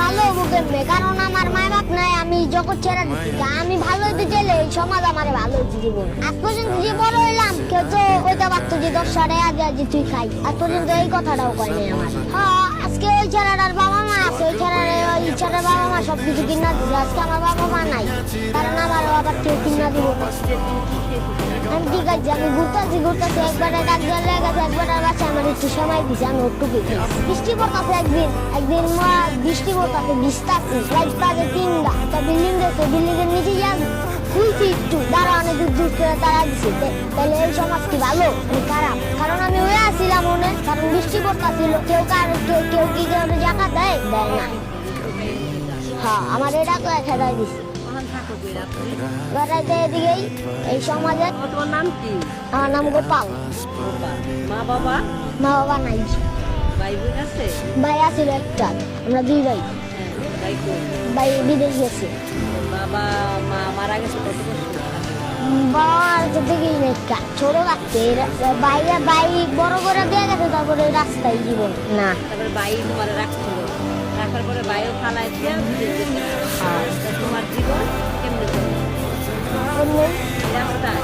ভালো হবো কেমনে? কারণ আমার মা বাপ নাই, আমি জগৎ ছেড়ে দিচ্ছি। আমি ভালো হইতে চাইলে এই সমাজ আমার ভালো হইতে দিব। আজ পর্যন্ত যে বড় হইলাম কেউ তো ওইটা পারতো যে 10 সাড়ে আজ তুই খাই। আজ পর্যন্ত এই কথাটাও কয়নি আমার। হ্যাঁ, আজকে ওই ছেলেটার বাবা মা আছে, ওই ছেলের বাবা মা সবকিছু কিনা দিচ্ছে। আজকে আমার বাবা মা নাই, কারণ আমার বাবার কেউ কিনা দিব না। আমি ঠিক আছে, আমি ঘুরতেছি একবারে ডাক দিয়ে লেগেছে, একবারে বাচ্চা আমার একটু সময় দিছে, আমি একটু বৃষ্টি পড়তেছে। একদিন বৃষ্টি পড়তেছে, ভিজতাছি। লাইট বাজে 3টা, একটা বিল্ডিং দেখছে, বিল্ডিং এর নিচে যান খুলছি একটু, দাঁড়া অনেক দূর করে তারা দিচ্ছে। তাহলে এই সমাজ কি ভালো খারাপ? কারণ আমি হয়ে আসছিলাম মনে, কারণ বৃষ্টি পড়তেছিল, কেউ কি জায়গা দেয় না। হ্যাঁ, আমার এটা তো খেদাই দিচ্ছে। বেড়াইতে এদিকেই এই সমাজে। তোমার নাম কি? আমার নাম গোপাল। মা বাবা? মা বাবা নাই। ভাই বোন আছে? ভাই আছিল একটা, আমরা 2 ভাই। ভাই কই? ভাই বিদেশ গেছে। বাবা মা মারা গেছে কত বছর? বাবার তো দেখি না, ছোট থাকতে ভাই বড় করে দিয়ে গেছে, তারপরে রাস্তায় জীবন না। তারপরে ভাই তোমার রাখছিল, রাখার পরে ভাইও ফালাই দিয়ে তোমার জীবন কেমনে চলে? রাস্তায়